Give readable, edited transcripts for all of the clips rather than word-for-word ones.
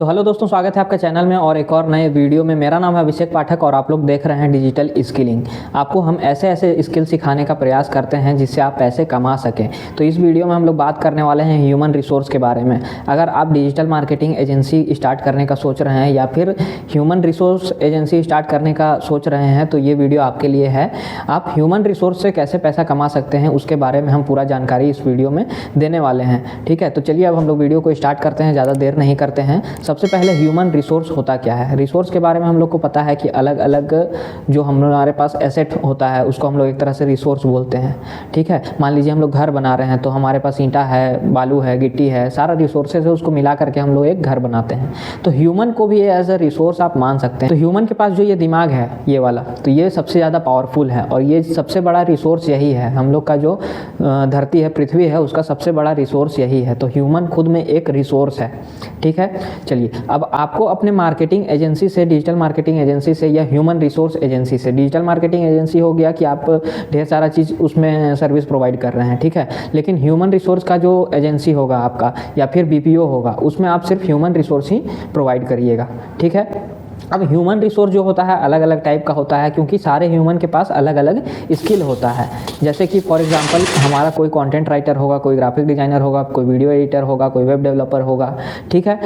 तो हेलो दोस्तों, स्वागत है आपका चैनल में और एक और नए वीडियो में। मेरा नाम है अभिषेक पाठक और आप लोग देख रहे हैं डिजिटल स्किलिंग। आपको हम ऐसे ऐसे स्किल सिखाने का प्रयास करते हैं जिससे आप पैसे कमा सकें। तो इस वीडियो में हम लोग बात करने वाले हैं ह्यूमन रिसोर्स के बारे में। अगर आप डिजिटल मार्केटिंग एजेंसी स्टार्ट करने का सोच रहे हैं या फिर ह्यूमन रिसोर्स एजेंसी स्टार्ट करने का सोच रहे हैं तो ये वीडियो आपके लिए है। आप ह्यूमन रिसोर्स से कैसे पैसा कमा सकते हैं उसके बारे में हम पूरा जानकारी इस वीडियो में देने वाले हैं। ठीक है, तो चलिए अब हम लोग वीडियो को स्टार्ट करते हैं, ज़्यादा देर नहीं करते हैं। सबसे पहले ह्यूमन रिसोर्स होता क्या है। रिसोर्स के बारे में हम लोग को पता है कि अलग अलग जो हमारे पास एसेट होता है उसको हम लोग एक तरह से रिसोर्स बोलते हैं। ठीक है, मान लीजिए हम लोग घर बना रहे हैं तो हमारे पास ईंटा है, बालू है, गिट्टी है, सारा रिसोर्सेज है, उसको मिला करके हम लोग एक घर बनाते हैं। तो ह्यूमन को भी एज अ रिसोर्स आप मान सकते हैं। तो ह्यूमन के पास जो ये दिमाग है ये वाला, तो ये सबसे ज़्यादा पावरफुल है और ये सबसे बड़ा रिसोर्स यही है। हम लोग का जो धरती है, पृथ्वी है, उसका सबसे बड़ा रिसोर्स यही है। तो ह्यूमन खुद में एक रिसोर्स है। ठीक है, चलिए अब आपको अपने मार्केटिंग एजेंसी से, डिजिटल मार्केटिंग एजेंसी से या ह्यूमन रिसोर्स एजेंसी से, डिजिटल मार्केटिंग एजेंसी हो गया कि आप ढेर सारा चीज़ उसमें सर्विस प्रोवाइड कर रहे हैं। ठीक है, लेकिन ह्यूमन रिसोर्स का जो एजेंसी होगा आपका या फिर बीपीओ होगा उसमें आप सिर्फ ह्यूमन रिसोर्स ही प्रोवाइड करिएगा। ठीक है, अब ह्यूमन रिसोर्स जो होता है अलग अलग टाइप का होता है क्योंकि सारे ह्यूमन के पास अलग अलग स्किल होता है। जैसे कि फॉर एग्जांपल हमारा कोई कंटेंट राइटर होगा, कोई ग्राफिक डिज़ाइनर होगा, कोई वीडियो एडिटर होगा, कोई वेब डेवलपर होगा। ठीक है,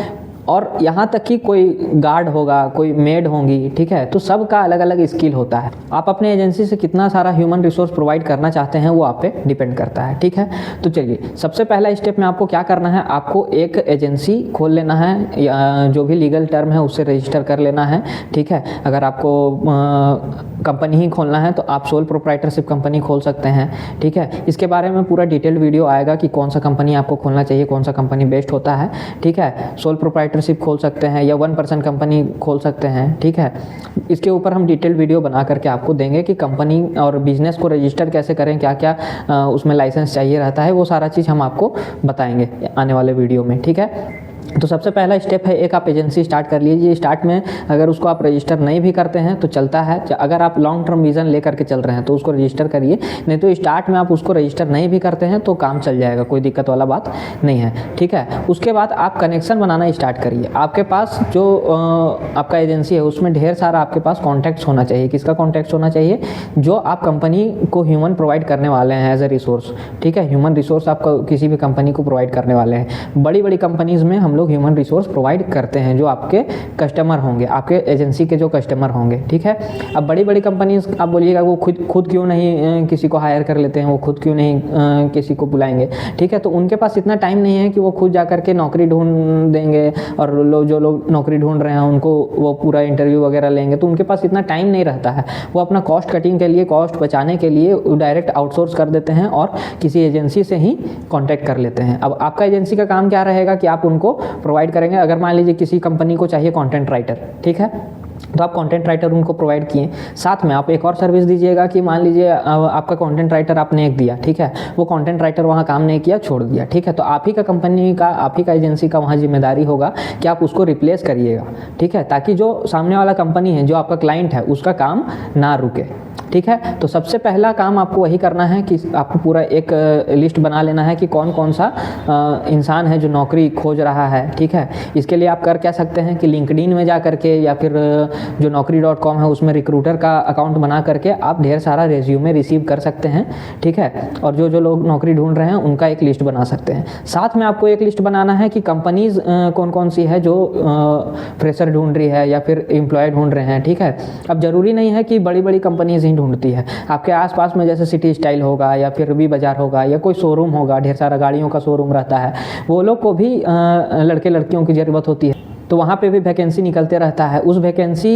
और यहाँ तक कि कोई गार्ड होगा, कोई मेड होंगी। ठीक है, तो सबका अलग अलग स्किल होता है। आप अपने एजेंसी से कितना सारा ह्यूमन रिसोर्स प्रोवाइड करना चाहते हैं वो आप पे डिपेंड करता है। ठीक है, तो चलिए सबसे पहला स्टेप में आपको क्या करना है, आपको एक एजेंसी खोल लेना है, जो भी लीगल टर्म है उससे रजिस्टर कर लेना है। ठीक है, अगर आपको कंपनी ही खोलना है तो आप सोल प्रोप्राइटरशिप कंपनी खोल सकते हैं। ठीक है, इसके बारे में पूरा डिटेल्ड वीडियो आएगा कि कौन सा कंपनी आपको खोलना चाहिए, कौन सा कंपनी बेस्ट होता है। ठीक है, सोल प्रोप्राइटरशिप खोल सकते हैं या 1% कंपनी खोल सकते हैं। ठीक है, इसके ऊपर हम डिटेल्ड वीडियो बना करके आपको देंगे कि कंपनी और बिजनेस को रजिस्टर कैसे करें, क्या क्या उसमें लाइसेंस चाहिए रहता है, वो सारा चीज़ हम आपको बताएंगे आने वाले वीडियो में। ठीक है, तो सबसे पहला स्टेप है, एक आप एजेंसी स्टार्ट कर लीजिए। स्टार्ट में अगर उसको आप रजिस्टर नहीं भी करते हैं तो चलता है। अगर आप लॉन्ग टर्म विजन लेकर के चल रहे हैं तो उसको रजिस्टर करिए, नहीं तो स्टार्ट में आप उसको रजिस्टर नहीं भी करते हैं तो काम चल जाएगा, कोई दिक्कत वाला बात नहीं है। ठीक है, उसके बाद आप कनेक्शन बनाना स्टार्ट करिए। आपके पास जो आपका एजेंसी है उसमें ढेर सारा आपके पास कॉन्टैक्ट्स होना चाहिए। किसका कॉन्टैक्ट्स होना चाहिए? जो आप कंपनी को ह्यूमन प्रोवाइड करने वाले हैं एज ए रिसोर्स। ठीक है, ह्यूमन रिसोर्स आप किसी भी कंपनी को प्रोवाइड करने वाले हैं। बड़ी बड़ी कंपनीज में हम लोग ह्यूमन रिसोर्स प्रोवाइड करते हैं जो आपके कस्टमर होंगे, आपके एजेंसी के जो कस्टमर होंगे। ठीक है, अब बड़ी बड़ी कंपनीज आप बोलिएगा वो खुद क्यों नहीं किसी को हायर कर लेते हैं, वो खुद क्यों नहीं किसी को बुलाएंगे। ठीक है, तो उनके पास इतना टाइम नहीं है कि वो खुद जा करके नौकरी ढूंढ देंगे और जो लोग नौकरी ढूंढ रहे हैं उनको वो पूरा इंटरव्यू वगैरह लेंगे, तो उनके पास इतना टाइम नहीं रहता है। वो अपना कॉस्ट कटिंग के लिए, कॉस्ट बचाने के लिए डायरेक्ट आउटसोर्स कर देते हैं और किसी एजेंसी से ही कॉन्टैक्ट कर लेते हैं। अब आपका एजेंसी का काम क्या रहेगा कि आप उनको प्रोवाइड करेंगे। अगर मान लीजिए किसी कंपनी को चाहिए कंटेंट राइटर, ठीक है, तो आप कंटेंट राइटर उनको प्रोवाइड किए, साथ में आप एक और सर्विस दीजिएगा कि मान लीजिए आपका कंटेंट राइटर आपने एक दिया। ठीक है, वो कंटेंट राइटर वहाँ काम नहीं किया, छोड़ दिया। ठीक है, तो आप ही का कंपनी का, आप ही का एजेंसी का वहाँ जिम्मेदारी होगा कि आप उसको रिप्लेस करिएगा। ठीक है, ताकि जो सामने वाला कंपनी है, जो आपका क्लाइंट है, उसका काम ना रुके। ठीक है, तो सबसे पहला काम आपको वही करना है कि आपको पूरा एक लिस्ट बना लेना है कि कौन कौन सा इंसान है जो नौकरी खोज रहा है। ठीक है, इसके लिए आप कर क्या सकते हैं कि लिंक्डइन में जा करके या फिर जो naukri.com है उसमें रिक्रूटर का अकाउंट बना करके आप ढेर सारा रेज्यूमे रिसीव कर सकते हैं। ठीक है, और जो लोग नौकरी ढूंढ रहे हैं उनका एक लिस्ट बना सकते हैं। साथ में आपको एक लिस्ट बनाना है कि कंपनीज कौन कौन सी है जो फ्रेशर ढूंढ रही है या फिर एम्प्लॉय ढूंढ रहे हैं। ठीक है, अब जरूरी नहीं है कि बड़ी बड़ी कंपनीज ही ढूंढती है। आपके आसपास में जैसे सिटी स्टाइल होगा या फिर रवि बाजार होगा या कोई शोरूम होगा, ढेर सारा गाड़ियों का शोरूम रहता है, वो लोग को भी लड़के लड़कियों की ज़रूरत होती है, तो वहाँ पे भी वैकेंसी निकलते रहता है। उस वैकेंसी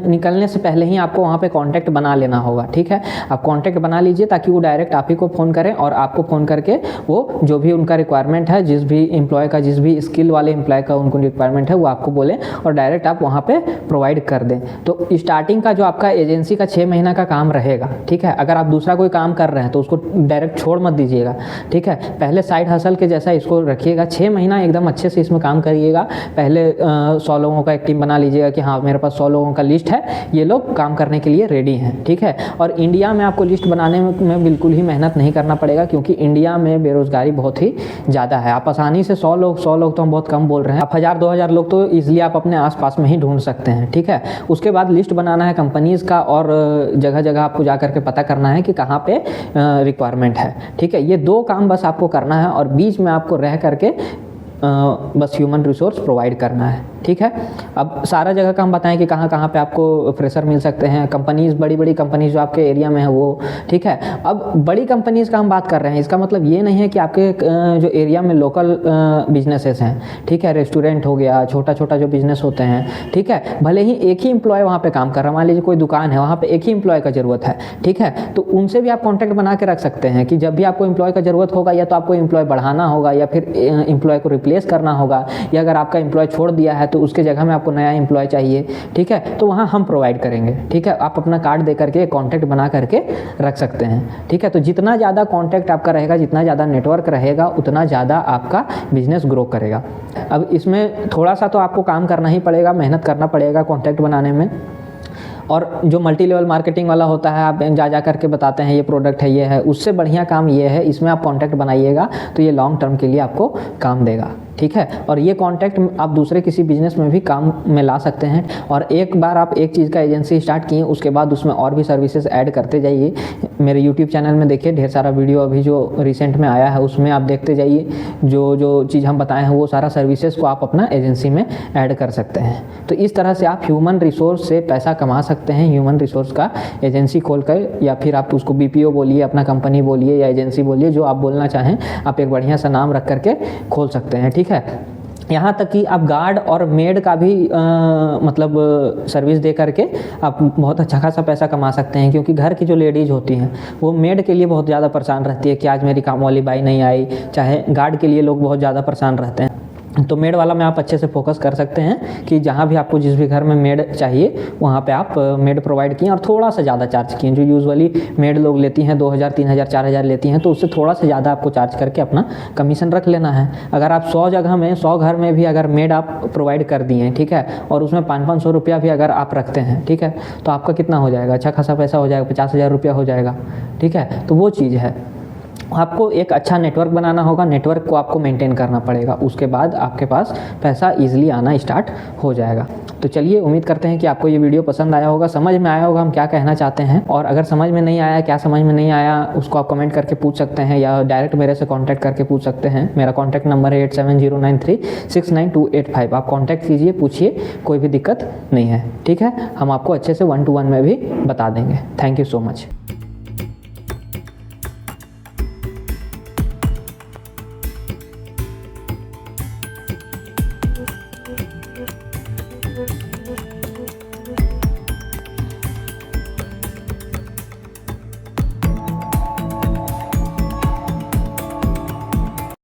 निकलने से पहले ही आपको वहाँ पे कांटेक्ट बना लेना होगा। ठीक है, आप कांटेक्ट बना लीजिए ताकि वो डायरेक्ट आप ही को फ़ोन करें और आपको फ़ोन करके वो जो भी उनका रिक्वायरमेंट है, जिस भी एम्प्लॉय का, जिस भी स्किल वाले एम्प्लॉय का उनको रिक्वायरमेंट है, वो आपको बोलें और डायरेक्ट आप वहाँ पे प्रोवाइड कर दें। तो स्टार्टिंग का जो आपका एजेंसी का 6 महीना का काम रहेगा। ठीक है, अगर आप दूसरा कोई काम कर रहे हैं तो उसको डायरेक्ट छोड़ मत दीजिएगा। ठीक है, पहले साइड हसल के जैसा इसको रखिएगा। 6 महीना एकदम अच्छे से इसमें काम करिएगा। पहले 100 लोगों का एक टीम बना लीजिएगा कि हाँ मेरे पास 100 लोगों का लिस्ट है, ये लोग काम करने के लिए रेडी हैं, ठीक है। और इंडिया में आपको लिस्ट बनाने में बिल्कुल ही मेहनत नहीं करना पड़ेगा, क्योंकि इंडिया में बेरोजगारी बहुत ही ज़्यादा है। आप आसानी से 100 लोग तो हम बहुत कम बोल रहे हैं, आप 1000-2000 लोग तो ईजिली आप अपने आसपास में ही ढूंढ सकते हैं, ठीक है। उसके बाद लिस्ट बनाना है कंपनीज़ का, और जगह जगह आपको जा करके पता करना है कि कहाँ पे रिक्वायरमेंट है, ठीक है। ये 2 काम बस आपको करना है, और बीच में आपको रह करके बस ह्यूमन रिसोर्स प्रोवाइड करना है, ठीक है। अब सारा जगह का हम बताएं कि कहाँ कहाँ पे आपको फ्रेशर मिल सकते हैं। कंपनीज़, बड़ी बड़ी कंपनीज़ जो आपके एरिया में है वो, ठीक है। अब बड़ी कंपनीज़ का हम बात कर रहे हैं, इसका मतलब ये नहीं है कि आपके जो एरिया में लोकल बिजनेसेस हैं, ठीक है, रेस्टोरेंट हो गया, छोटा छोटा जो बिजनेस होते हैं, ठीक है, भले ही एक ही एम्प्लॉय वहाँ पे काम कर रहा है, मान लीजिए कोई दुकान है, वहाँ पे एक ही एम्प्लॉय का ज़रूरत है, ठीक है, तो उनसे भी आप कॉन्टैक्ट बना के रख सकते हैं कि जब भी आपको एम्प्लॉय का ज़रूरत होगा, या तो आपको एम्प्लॉय बढ़ाना होगा, या फिर एम्प्लॉय को रिप्लेस करना होगा, या अगर आपका एम्प्लॉय छोड़ दिया है तो उसके जगह में आपको नया एम्प्लॉय चाहिए, ठीक है, तो वहाँ हम प्रोवाइड करेंगे, ठीक है। आप अपना कार्ड दे करके कॉन्टैक्ट बना करके रख सकते हैं, ठीक है। तो जितना ज़्यादा कॉन्टैक्ट आपका रहेगा, जितना ज़्यादा नेटवर्क रहेगा, उतना ज़्यादा आपका बिजनेस ग्रो करेगा। अब इसमें थोड़ा सा तो आपको काम करना ही पड़ेगा, मेहनत करना पड़ेगा कॉन्टैक्ट बनाने में। और जो मल्टी लेवल मार्केटिंग वाला होता है, आप जा करके बताते हैं ये प्रोडक्ट है, ये है, उससे बढ़िया काम ये है, इसमें आप कॉन्टैक्ट बनाइएगा तो ये लॉन्ग टर्म के लिए आपको काम देगा, ठीक है। और ये कॉन्टैक्ट आप दूसरे किसी बिजनेस में भी काम में ला सकते हैं। और एक बार आप एक चीज़ का एजेंसी स्टार्ट किए, उसके बाद उसमें और भी सर्विसेज ऐड करते जाइए। मेरे यूट्यूब चैनल में देखिए ढेर सारा वीडियो अभी जो रिसेंट में आया है, उसमें आप देखते जाइए, जो जो चीज़ हम बताए हैं वो सारा सर्विसेज को आप अपना एजेंसी में ऐड कर सकते हैं। तो इस तरह से आप ह्यूमन रिसोर्स से पैसा कमा सकते हैं, ह्यूमन रिसोर्स का एजेंसी खोलकर, या फिर आप उसको BPO बोलिए, अपना कंपनी बोलिए, या एजेंसी बोलिए, जो आप बोलना चाहें, आप एक बढ़िया सा नाम रख करके खोल सकते हैं, ठीक है। यहाँ तक कि आप गार्ड और मेड का भी मतलब सर्विस दे करके आप बहुत अच्छा खासा पैसा कमा सकते हैं, क्योंकि घर की जो लेडीज़ होती हैं वो मेड के लिए बहुत ज़्यादा परेशान रहती है कि आज मेरी काम वाली बाई नहीं आई, चाहे गार्ड के लिए लोग बहुत ज़्यादा परेशान रहते हैं। तो मेड वाला में आप अच्छे से फोकस कर सकते हैं कि जहाँ भी आपको जिस भी घर में मेड चाहिए वहाँ पे आप मेड प्रोवाइड किए, और थोड़ा सा ज़्यादा चार्ज किए। जो यूजुअली मेड लोग लेती हैं 2000, 3000, 4000 लेती हैं, तो उससे थोड़ा सा ज़्यादा आपको चार्ज करके अपना कमीशन रख लेना है। अगर आप 100 जगह में, 100 घर में भी अगर मेड आप प्रोवाइड कर दिए, ठीक है, और उसमें 500-500 रुपया भी अगर आप रखते हैं, ठीक है, तो आपका कितना हो जाएगा, अच्छा खासा पैसा हो जाएगा, 50,000 रुपया हो जाएगा, ठीक है। तो वो चीज़ है, आपको एक अच्छा नेटवर्क बनाना होगा, नेटवर्क को आपको मेंटेन करना पड़ेगा, उसके बाद आपके पास पैसा इजीली आना स्टार्ट हो जाएगा। तो चलिए, उम्मीद करते हैं कि आपको ये वीडियो पसंद आया होगा, समझ में आया होगा हम क्या कहना चाहते हैं। और अगर समझ में नहीं आया, क्या समझ में नहीं आया, उसको आप कमेंट करके पूछ सकते हैं, या डायरेक्ट मेरे से कॉन्टैक्ट करके पूछ सकते हैं। मेरा कॉन्टैक्ट नंबर है 8709369285। आप कॉन्टैक्ट कीजिए, पूछिए, कोई भी दिक्कत नहीं है, ठीक है। हम आपको अच्छे से 1-to-1 में भी बता देंगे। Thank you so much. Thank you.